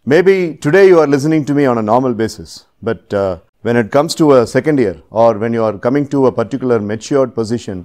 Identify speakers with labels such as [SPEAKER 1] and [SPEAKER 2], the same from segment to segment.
[SPEAKER 1] Maybe today you are listening to me on a normal basis, but when it comes to a second year or when you are coming to a particular matured position,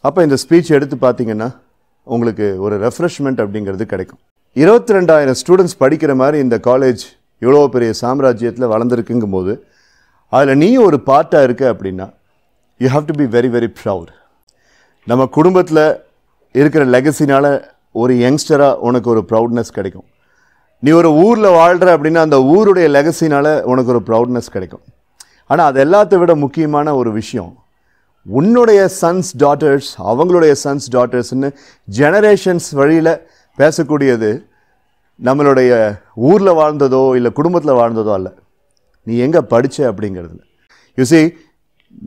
[SPEAKER 1] அப்போ இந்த speech எடுத்து பார்த்தீங்கன்னா உங்களுக்கு ஒரு refreshment அப்படிங்கிறது கிடைக்கும். 22,000 students படிக்கிற மாதிரி இந்த காலேஜ் இவ்வளோ பெரிய சாம்ராஜ்யத்தில் வளர்ந்துருக்குங்கும் போது அதில் நீ ஒரு பார்ட்டாக இருக்க அப்படின்னா you have to be very very proud. நம்ம குடும்பத்தில் இருக்கிற லெகசினால் ஒரு யங்ஸ்டராக உனக்கு ஒரு ப்ரவுட்னஸ் கிடைக்கும். நீ ஒரு ஊரில் வாழ்கிற அப்படின்னா அந்த ஊருடைய லெகசினால் உனக்கு ஒரு ப்ரவுட்னஸ் கிடைக்கும். ஆனால் அது எல்லாத்தை விட முக்கியமான ஒரு விஷயம், உன்னுடைய சன்ஸ் டாட்டர்ஸ் அவங்களுடைய சன்ஸ் டாட்டர்ஸ்ன்னு ஜெனரேஷன்ஸ் வழியில் பேசக்கூடியது நம்மளுடைய ஊரில் வாழ்ந்ததோ இல்லை குடும்பத்தில் வாழ்ந்ததோ அல்ல, நீ எங்கே படித்த அப்படிங்கிறது. யூ see,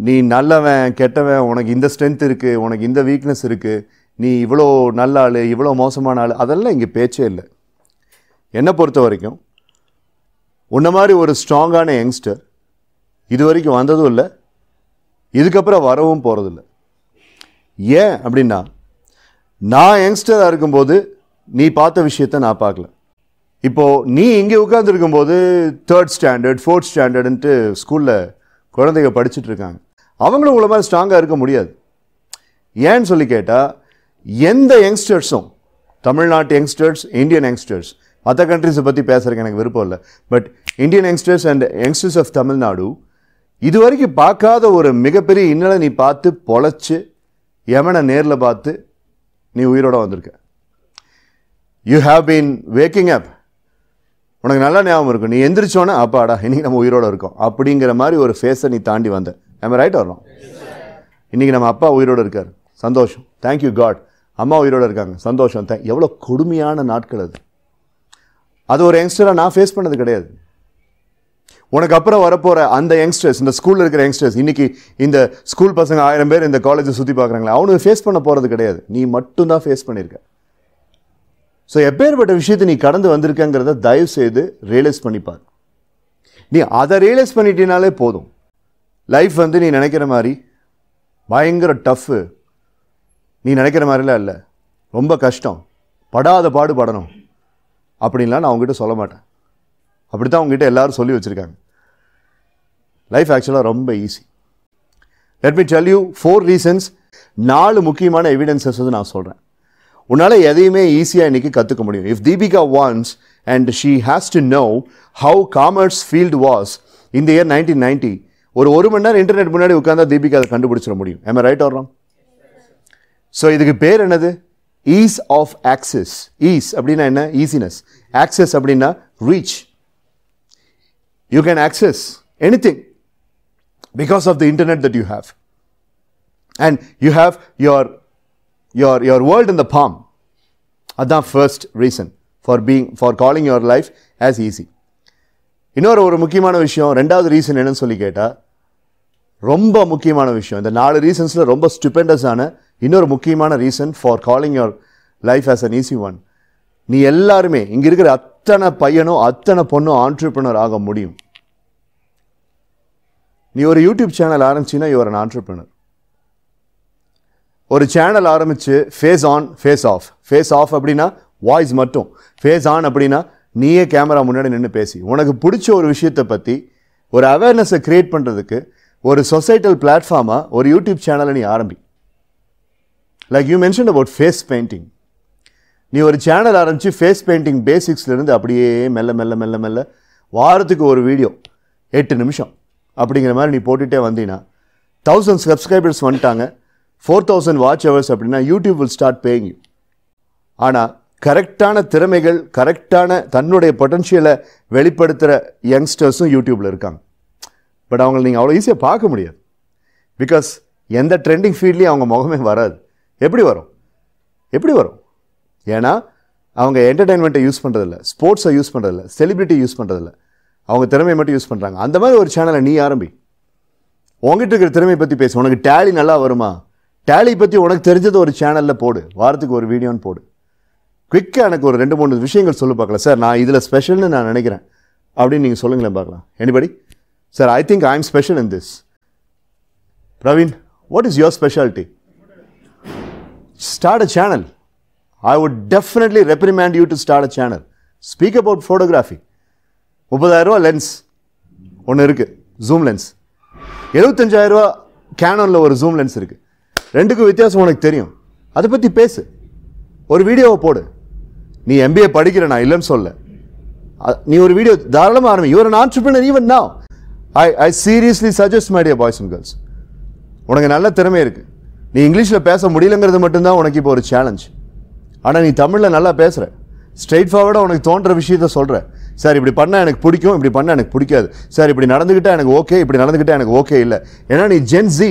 [SPEAKER 1] நீ நல்லவன் கெட்டவன், உனக்கு இந்த ஸ்ட்ரென்த் இருக்குது, உனக்கு இந்த வீக்னஸ் இருக்குது, நீ இவ்வளோ நல்ல ஆள் இவ்வளோ மோசமான ஆள், அதெல்லாம் இங்கே பேச்சே இல்லை. என்னை பொறுத்த வரைக்கும் உன்ன மாதிரி ஒரு ஸ்ட்ராங்கான யங்ஸ்டர் இது வரைக்கும் வந்ததும் இல்லை, இதுக்கப்புறம் வரவும் போகிறதில்ல. ஏன் அப்படின்னா நான் யங்ஸ்டராக இருக்கும்போது நீ பார்த்த விஷயத்தை நான் பார்க்கல. இப்போது நீ இங்கே உட்காந்துருக்கும்போது 3rd ஸ்டாண்டர்ட் 4th ஸ்டாண்டர்டுன்ட்டு ஸ்கூலில் குழந்தைங்க படிச்சுட்ருக்காங்க. அவங்களும் உங்களை மாதிரி ஸ்ட்ராங்காக இருக்க முடியாது. ஏன்னு சொல்லி கேட்டால் எந்த யங்ஸ்டர்ஸும், தமிழ்நாட்டு யங்ஸ்டர்ஸ், இந்தியன் யங்ஸ்டர்ஸ், மற்ற கண்ட்ரிஸை பற்றி பேசுகிறதுக்கு எனக்கு விருப்பம் இல்லை, but Indian youngsters and youngsters of Tamil Nadu இது வரைக்கும் பார்க்காத ஒரு மிகப்பெரிய இன்னலை நீ பார்த்து பொழைச்சி எமனை நேரில் பார்த்து நீ உயிரோடு வந்திருக்க. You have been waking up. உனக்கு நல்லா ஞாபகம் இருக்கும், நீ எந்திரிச்சோன்னே அப்பாடா இன்றைக்கி நம்ம உயிரோடு இருக்கோம் அப்படிங்கிற மாதிரி ஒரு ஃபேஸை நீ தாண்டி வந்த. நம்ம ரைட் வரணும். இன்றைக்கி நம்ம அப்பா உயிரோடு இருக்கார், சந்தோஷம், தேங்க்யூ காட். அம்மா உயிரோடு இருக்காங்க, சந்தோஷம். எவ்வளோ கொடுமையான நாட்கள் அது. அது ஒரு யங்ஸ்டராக நான் ஃபேஸ் பண்ணது கிடையாது. உனக்கு அப்புறம் வரப்போகிற அந்த யங்ஸ்டர்ஸ், இந்த ஸ்கூலில் இருக்கிற யங்ஸ்டர்ஸ், இன்றைக்கி இந்த ஸ்கூல் பசங்க 1000 பேர் இந்த காலேஜை சுற்றி பார்க்குறாங்களே, அவனுக்கு ஃபேஸ் பண்ண போகிறது கிடையாது. நீ மட்டும்தான் ஃபேஸ் பண்ணியிருக்க. ஸோ எப்பேற்பட்ட விஷயத்தை நீ கடந்து வந்திருக்கங்கிறத தயவு செய்து ரியலைஸ் பண்ணிப்பார். நீ அதை ரியலைஸ் பண்ணிட்டீனாலே போதும். லைஃப் வந்து நீ நினைக்கிற மாதிரி பயங்கர டஃப்பு, நீ நினைக்கிற மாதிரிலாம் இல்லை, ரொம்ப கஷ்டம், படாத பாடு படணும் அப்படின்லாம் நான் அவங்ககிட்ட சொல்ல மாட்டேன். அப்படி தான் அவங்ககிட்ட எல்லோரும் சொல்லி வச்சுருக்காங்க. லைஃப் ஆக்சுவலாக ரொம்ப easy. Let me tell you 4 reasons, 4 முக்கியமான எவிடன்சஸ் வந்து நான் சொல்கிறேன். உன்னால் எதையுமே ஈஸியாக இன்றைக்கி கற்றுக்க முடியும். If Deepika wants and she has to know how commerce field was in the year 1990, ஒரு மணி நேரம் இன்டர்நெட் முன்னாடி உட்காந்தா தீபிகா அதை கண்டுபிடிச்சிட முடியும். am I right or wrong? So இதுக்கு பேர் என்னது? Ease of access. ஈஸ் அப்படின்னா என்ன? ஈஸினஸ். ஆக்சஸ் அப்படின்னா reach. You can access anything because of the internet that you have, and you have your world in the palm. That's first reason for calling your life as easy. இன்னொரு முக்கியமான விஷயம், ரெண்டாவது reason என்னன்னு சொல்லி கேட்டா, ரொம்ப முக்கியமான விஷயம். இந்த 4 ரீசன்ஸ்ல ரொம்ப ஸ்டூபெண்டஸான இன்னொரு முக்கியமான reason for calling your life as an easy one. நீ எல்லாருமே இங்க இருக்கிற அத்தனை பையனும் அத்தனை பொண்ணும் ஆண்டர்பிரினர் ஆக முடியும். நீ ஒரு யூடியூப் சேனல் ஆரம்பிச்சின்னா யூ ஆர் அன் ஆண்டர்பிரினர். ஒரு சேனல் ஆரம்பித்து face on face off. Face off அப்படின்னா வாய்ஸ் மட்டும், ஃபேஸ் ஆன் அப்படின்னா நீயே கேமரா முன்னாடி நின்று பேசி உனக்கு பிடிச்ச ஒரு விஷயத்தை பற்றி ஒரு அவேர்னஸை க்ரியேட் பண்ணுறதுக்கு ஒரு சொசைட்டல் பிளாட்ஃபார்மாக ஒரு யூடியூப் சேனலை நீ ஆரம்பி. Like you mention about face painting. நீ ஒரு சேனல் ஆரம்பித்து ஃபேஸ் பெயிண்டிங் பேசிக்ஸ்லேருந்து அப்படியே மெல்ல மெல்ல மெல்ல மெல்ல வாரத்துக்கு ஒரு வீடியோ 8 நிமிஷம் அப்படிங்கிற மாதிரி நீ போட்டுகிட்டே வந்தீங்கன்னா 1000 சப்ஸ்கிரைபர்ஸ் வந்துட்டாங்க, 4000 வாட்ச் ஹவர்ஸ் அப்படின்னா YouTube will start paying you. ஆனால் கரெக்டான திறமைகள், கரெக்டான தன்னுடைய பொட்டன்ஷியலை வெளிப்படுத்துகிற யங்ஸ்டர்ஸும் யூடியூப்பில் இருக்காங்க. பட் அவங்களை நீங்கள் அவ்வளோ ஈஸியாக பார்க்க முடியாது. பிகாஸ் எந்த ட்ரெண்டிங் ஃபீல்ட்லேயும் அவங்க முகமே வராது. எப்படி வரும்? ஏன்னா அவங்க என்டர்டெயின்மெண்ட்டை யூஸ் பண்ணுறதில்ல, ஸ்போர்ட்ஸை யூஸ் பண்ணுறதில்ல, செலிபிரிட்டி யூஸ் பண்ணுறதில்ல, அவங்க திறமையை மட்டும் யூஸ் பண்ணுறாங்க. அந்த மாதிரி ஒரு சேனலை நீ ஆரம்பி. உங்ககிட்ட இருக்கிற திறமையை பற்றி பேசு. உனக்கு டேலி நல்லா வருமா? டேலி பற்றி உனக்கு தெரிஞ்சது ஒரு சேனலில் போடு, வாரத்துக்கு ஒரு வீடியோன்னு போடு. குவிக்காக எனக்கு ஒரு 2-3 விஷயங்கள் சொல்லி பார்க்கலாம். சார் நான் இதில் ஸ்பெஷல்னு நான் நினைக்கிறேன் அப்படின்னு நீங்கள் சொல்லுங்களேன் பார்க்கலாம். Anybody? Sir I think I am special in this. Praveen, what is your speciality? Start a channel. I would definitely reprimand you to start a channel. Speak about photography. 30,000 lens ஒன்று இருக்குது, ஜூம் லென்ஸ். 75,000 கேனானில் ஒரு zoom lens இருக்குது. ரெண்டுக்கும் வித்தியாசம் உனக்கு தெரியும். அதை பற்றி பேசு, ஒரு வீடியோவை போடு. நீ MBA படிக்கிற, நான் இல்லைன்னு சொல்ல, நீ ஒரு வீடியோ தாராளமாக ஆரம்பி. You are an entrepreneur even now. I seriously suggest, my dear boys and girls, உனக்கு நல்ல திறமை இருக்குது. நீ இங்கிலீஷில் பேச முடியலங்கிறது மட்டும்தான் உனக்கு இப்போ ஒரு சேலஞ்ச். ஆனால் நீ தமிழில் நல்லா பேசுகிற, ஸ்ட்ரெயிட் ஃபார்வர்டாக உனக்கு தோன்ற விஷயத்த சொல்கிற. சார் இப்படி பண்ணால் எனக்கு பிடிக்கும், இப்படி பண்ணால் எனக்கு பிடிக்காது. சார் இப்படி நடந்துக்கிட்டால் எனக்கு ஓகே, இப்படி நடந்துக்கிட்டால் எனக்கு ஓகே இல்லை. ஏன்னா நீ Gen Z,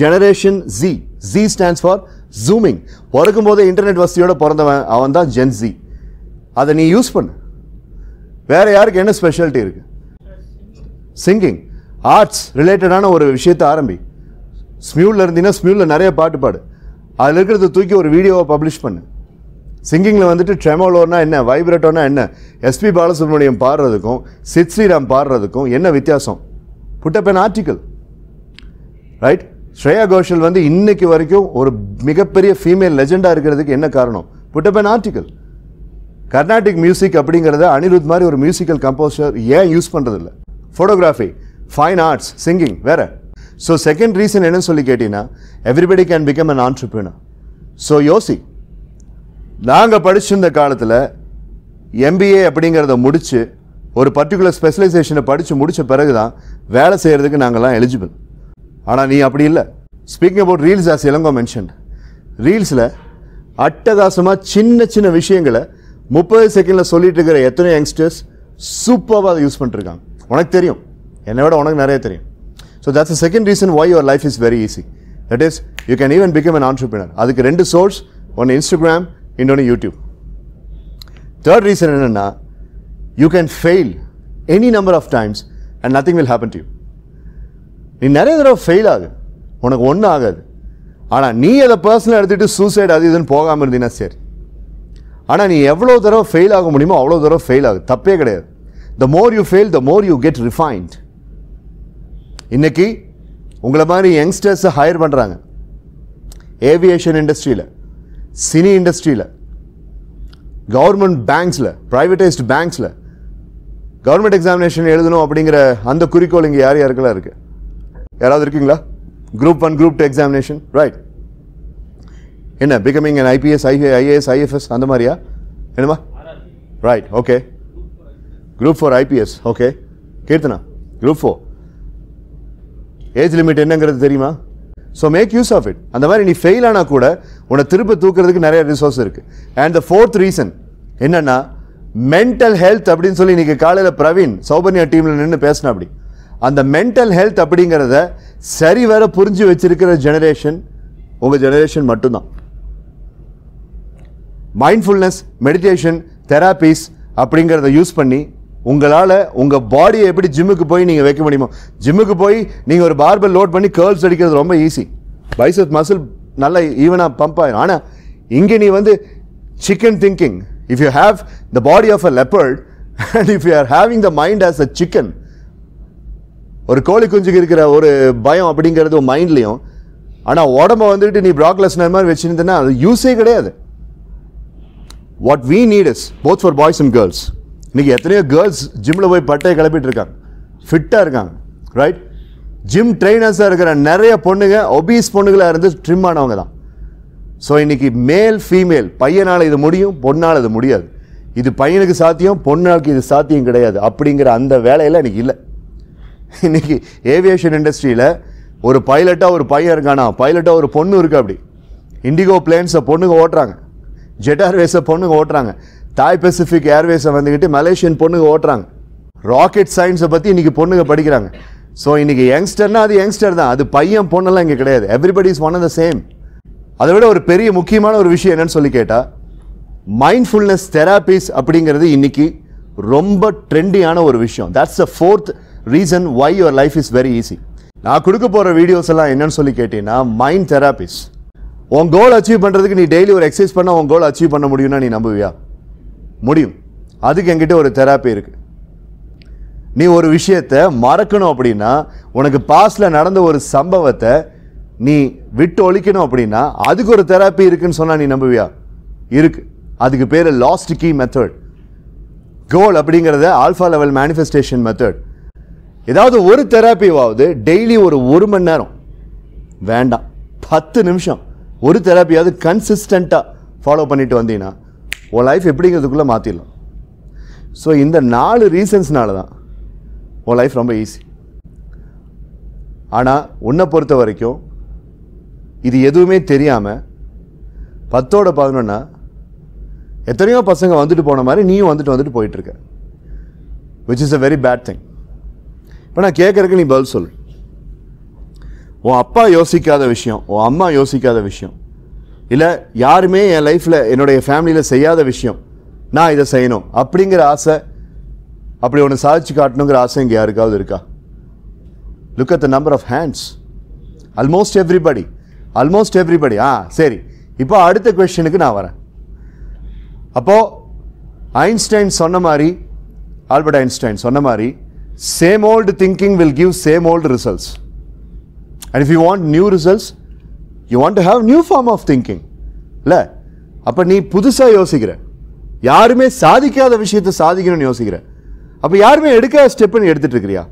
[SPEAKER 1] generation Z. Z stands for zooming. பிறக்கும் போதே இன்டர்நெட் வசதியோடு பிறந்தவன் அவன் தான் Gen Z. அதை நீ யூஸ் பண்ணு. வேறு யாருக்கு என்ன ஸ்பெஷாலிட்டி இருக்குது? சிங்கிங், ஆர்ட்ஸ் ரிலேட்டடான ஒரு விஷயத்தை ஆரம்பி. ஸ்மியூலில் இருந்தீங்கன்னா ஸ்மியூலில் நிறைய பாட்டு பாடு. அதில் இருக்கிறத தூக்கி ஒரு வீடியோவை பப்ளிஷ் பண்ணு. சிங்கிங்கில் வந்துட்டு ட்ரெமோலோனா என்ன, வைப்ரேட்டோனா என்ன, SP பாலசுப்ரமணியம் பாடுறதுக்கும் சித் ஸ்ரீராம் பாடுறதுக்கும் என்ன வித்தியாசம்? Put up an article, right? Shreya Ghoshal வந்து இன்னைக்கு வரைக்கும் ஒரு மிகப்பெரிய ஃபீமேல் லெஜெண்டாக இருக்கிறதுக்கு என்ன காரணம்? Put up an article. Carnatic music அப்படிங்கிறத அனிருத் மாதிரி ஒரு மியூசிக்கல் கம்போசர் ஏன் யூஸ் பண்ணுறதில்ல? ஃபோட்டோகிராஃபி, ஃபைன் ஆர்ட்ஸ், சிங்கிங் வேறு. ஸோ செகண்ட் ரீசன் என்னன்னு சொல்லி கேட்டீங்கன்னா, everybody can become an entrepreneur. So யோசி, நாங்கள் படிச்சிருந்த காலத்தில் MBA அப்படிங்கிறத முடித்து ஒரு பர்டிகுலர் ஸ்பெஷலைசேஷனை படித்து முடித்த பிறகு தான் வேலை செய்கிறதுக்கு நாங்கள்லாம் எலிஜிபிள். ஆனால் நீ அப்படி இல்லை. Speaking about reels, as Ilango mention, ரீல்ஸில் அட்டகாசமாக சின்ன சின்ன விஷயங்களை 30 செகண்டில் சொல்லிட்டு இருக்கிற எத்தனை யங்ஸ்டர்ஸ் சூப்பராக அதை யூஸ் பண்ணிட்டுருக்காங்க. உனக்கு தெரியும், என்னை விட உனக்கு நிறைய தெரியும். So that's the second reason why your life is very easy. That is, you can even become an entrepreneur. அதுக்கு 2 சோர்ஸ், ஒன்று Instagram, இன்னொன்று YouTube. Third reason என்னென்னா, you can fail any number of times and nothing will happen to you. நீ நிறைய தடவை fail ஆகு, உனக்கு ஒன்றும் ஆகாது. ஆனால் நீ அதை பர்சனலாக எடுத்துகிட்டு சூசைட் அது இதுன்னு போகாமல் இருந்தீங்கன்னா சரி. ஆனால் நீ எவ்வளோ தடவை ஃபெயில் ஆக முடியுமோ அவ்வளோ தடவை ஃபெயில் ஆகு, தப்பே கிடையாது. The more you fail, the more you get refined. இன்னைக்கு உங்களை மாதிரி யங்ஸ்டர்ஸை ஹையர் பண்ணுறாங்க. ஏவியேஷன் இண்டஸ்ட்ரியில், சினி இண்டஸ்ட்ரியில், கவர்மெண்ட் பேங்க்ஸில், ப்ரைவேட்டைஸ்டு பேங்க்ஸில் கவர்மெண்ட் எக்ஸாமினேஷன் எழுதணும் அப்படிங்கிற அந்த குறிக்கோள் இங்கே யார் யாருக்கெல்லாம் இருக்குது? யாராவது இருக்கீங்களா? Group 1, Group 2 examination, right? என்ன becoming an IPS, IAS, IFS அந்த மாதிரியா? என்னமா? Right, okay. Group 4 IPS, okay. Keerthana, Group 4 age limit என்னங்கிறது தெரியுமா? So make use of it. அந்த மாதிரி நீ ஃபெயில் ஆனால் கூட உன்னை திரும்ப தூக்குறதுக்கு நிறைய ரிசோர்ஸ் இருக்குது. அண்ட் த 4th ரீசன் என்னன்னா, மென்டல் ஹெல்த் அப்படின்னு சொல்லி இன்றைக்கி காலையில் பிரவீன் சௌபன்யா டீமில் நின்று பேசினா. அப்படி அந்த மென்டல் ஹெல்த் அப்படிங்கிறத சரி வர புரிஞ்சு வச்சிருக்கிற ஜெனரேஷன் உங்கள் ஜெனரேஷன் மட்டும்தான். மைண்ட்ஃபுல்னஸ், மெடிடேஷன், தெராபிஸ் அப்படிங்கிறத யூஸ் பண்ணி உங்களால் உங்கள் பாடியை எப்படி ஜிம்முக்கு போய் நீங்கள் வைக்க முடியுமோ, ஜிம்முக்கு போய் நீங்கள் ஒரு பார்பல் லோட் பண்ணி கேர்ள்ஸ் அடிக்கிறது ரொம்ப ஈஸி. பைசெப் மசில் நல்லா ஈவனாக பம்ப் ஆகிடும். ஆனால் இங்கே நீ வந்து chicken thinking, if you have the body of a leopard and if you are having the mind as a chicken, ஒரு கோழி குஞ்சுக்கு இருக்கிற ஒரு பயம் அப்படிங்கிறது உன் மைண்ட்லேயும், ஆனால் உடம்பை வந்துட்டு நீ ப்ராக்லெஸ்னர் மாதிரி வச்சுருந்தேன்னா அது யூஸே கிடையாது. What we need is both for boys and girls. இன்றைக்கி எத்தனையோ கேர்ள்ஸ் ஜிம்மில் போய் பட்டையை கிளப்பிட்டு இருக்காங்க, ஃபிட்டாக இருக்காங்க, ரைட்? ஜிம் ட்ரெயினர்ஸாக இருக்கிற நிறைய பொண்ணுங்க ஒபீஸ் பொண்ணுகளாக இருந்து ட்ரிம் ஆனவங்க தான். ஸோ இன்றைக்கி மேல் ஃபீமேல், பையனால் இது முடியும், பொண்ணால் இது முடியாது. இது பையனுக்கு சாத்தியம், பொண்ணாளுக்கு இது சாத்தியம் கிடையாது அப்படிங்கிற அந்த வேலையில் இன்றைக்கி இல்லை. இன்றைக்கி ஏவியேஷன் இண்டஸ்ட்ரியில் ஒரு பைலட்டாக ஒரு பையன் இருக்கானா, பைலட்டாக ஒரு பொண்ணு இருக்குது. அப்படி இண்டிகோ பிளேன்ஸை பொண்ணுங்க ஓட்டுறாங்க, ஜெட் ஏர்வேஸை பொண்ணுங்க ஓட்டுறாங்க, தாய் பெசிஃபிக் ஏர்வேஸை வந்துக்கிட்டு மலேசியன் பொண்ணுங்க ஓட்டுறாங்க. ராக்கெட் சயின்ஸை பற்றி இன்றைக்கி பொண்ணுங்க படிக்கிறாங்க. ஸோ இன்றைக்கி யங்ஸ்டர்னா அது யங்ஸ்டர் தான், அது பையன் பொண்ணெல்லாம் இங்கே கிடையாது. Everybody is one and the same. அதை விட ஒரு பெரிய முக்கியமான ஒரு விஷயம் என்னன்னு சொல்லி கேட்டால், மைண்ட்ஃபுல்னஸ் தெராபிஸ் அப்படிங்கிறது இன்றைக்கி ரொம்ப ட்ரெண்டியான ஒரு விஷயம். That's the 4th reason why your life is very easy. நான் கொடுக்க போகிற வீடியோஸ் எல்லாம் என்னன்னு சொல்லி கேட்டீங்கன்னா, மைண்ட் தெராபிஸ். உன் கோல் அச்சீவ் பண்ணுறதுக்கு நீ டெய்லி ஒரு எக்ஸசைஸ் பண்ணால் உன் கோல் அச்சீவ் பண்ண முடியும்னா நீ நம்புவியா? முடியும். அதுக்கு என்கிட்ட ஒரு தெராப்பி இருக்குது. நீ ஒரு விஷயத்தை மறக்கணும் அப்படின்னா, உனக்கு பாஸ்டில் நடந்த ஒரு சம்பவத்தை நீ விட்டு ஒழிக்கணும் அப்படின்னா அதுக்கு ஒரு தெராப்பி இருக்குன்னு சொன்னால் நீ நம்புவியா? இருக்கு. அதுக்கு பேர் லாஸ்ட் கீ மெத்தட். கோல் அப்படிங்கிறத ஆல்ஃபா லெவல் மேனிஃபெஸ்டேஷன் மெத்தட். ஏதாவது ஒரு தெராப்பியாவது டெய்லி ஒரு மணி நேரம் வேண்டாம், 10 நிமிஷம் ஒரு தெராப்பியாவது கன்சிஸ்டண்ட்டாக ஃபாலோ பண்ணிட்டு வந்தீங்கன்னா உன் லைஃப் எப்படிங்கிறதுக்குள்ளே மாற்றிடலாம். ஸோ இந்த 4 ரீசன்ஸ்னால தான் உன் லைஃப் ரொம்ப ஈஸி. ஆனால் உன்னை பொறுத்த வரைக்கும் இது எதுவுமே தெரியாமல் 10ஓட 11 எத்தனையோ பசங்க வந்துட்டு போன மாதிரி நீயும் வந்துட்டு போயிட்டுருக்க, which is a very bad thing. இப்போ நான் கேட்குறதுக்கு நீ பதில் சொல். உன் அப்பா யோசிக்காத விஷயம், உன் அம்மா யோசிக்காத விஷயம், இல்லை யாருமே என் லைஃப்பில் என்னுடைய ஃபேமிலியில் செய்யாத விஷயம், நான் இதை செய்யணும் அப்படிங்கிற ஆசை, அப்படி ஒன்று சாதிச்சு காட்டணுங்கிற ஆசை இங்கே யாருக்காவது இருக்கா? Look at the number of hands. Almost everybody. சரி, இப்போ அடுத்த கொஸ்டினுக்கு நான் வரேன். அப்போது ஐன்ஸ்டைன் சொன்ன மாதிரி, ஆல்பர்ட் ஐன்ஸ்டைன் சொன்ன மாதிரி, same old thinking will give same old results. And if you want new results, you want to have new form of thinking. இல்லை, அப்போ நீ புதுசாக யோசிக்கிற, யாருமே சாதிக்காத விஷயத்தை சாதிக்கணும்னு யோசிக்கிற, அப்போ யாருமே எடுக்காத ஸ்டெப்புன்னு எடுத்துகிட்டு இருக்கிறியா?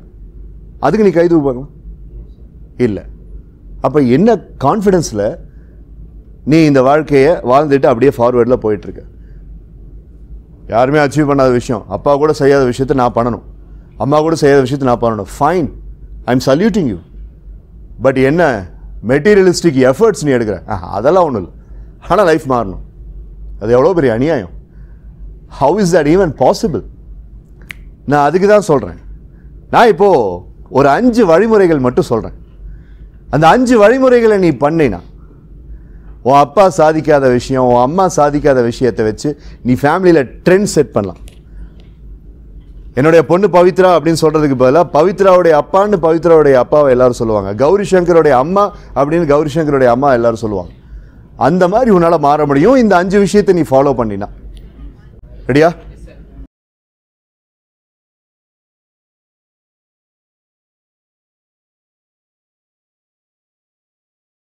[SPEAKER 1] அதுக்கு நீ கைது பார்க்கலாம் இல்லை. அப்போ என்ன கான்ஃபிடென்ஸில் நீ இந்த வாழ்க்கையை வாழ்ந்துட்டு அப்படியே ஃபார்வேர்டில் போயிட்டுருக்க? யாருமே அச்சீவ் பண்ணாத விஷயம், அப்பா கூட செய்யாத விஷயத்தை நான் பண்ணணும், அம்மா கூட செய்யாத விஷயத்தை நான் பண்ணணும். Fine, I am saluting you. But என்ன மெட்டீரியலிஸ்டிக் எஃபர்ட்ஸ் நீ எடுக்கிற? அதெல்லாம் ஒன்றும் இல்லை. ஆனால் லைஃப் மாறணும், அது எவ்வளோ பெரிய அநியாயம். How is that even possible? நான் அதுக்கு தான் சொல்கிறேன். நான் இப்போது ஒரு 5 வழிமுறைகள் மட்டும் சொல்கிறேன். அந்த 5 வழிமுறைகளை நீ பண்ணினா உன் அப்பா சாதிக்காத விஷயம், உன் அம்மா சாதிக்காத விஷயத்தை வச்சு நீ ஃபேமிலியில் ட்ரெண்ட் செட் பண்ணலாம். என்னுடைய பொண்ணு பவித்ரா அப்படின்னு சொல்கிறதுக்கு பதிலாக பவித்ராவுடைய அப்பான்னு பவித்ராவுடைய அப்பாவை எல்லாரும் சொல்லுவாங்க, கௌரி சங்கருடைய அம்மா அப்படின்னு கௌரி சங்கருடைய அம்மா எல்லாரும் சொல்லுவாங்க. அந்த மாதிரி உன்னால் மாற முடியும் இந்த 5 விஷயத்தை நீ ஃபாலோ பண்ணினா. ரெடியா?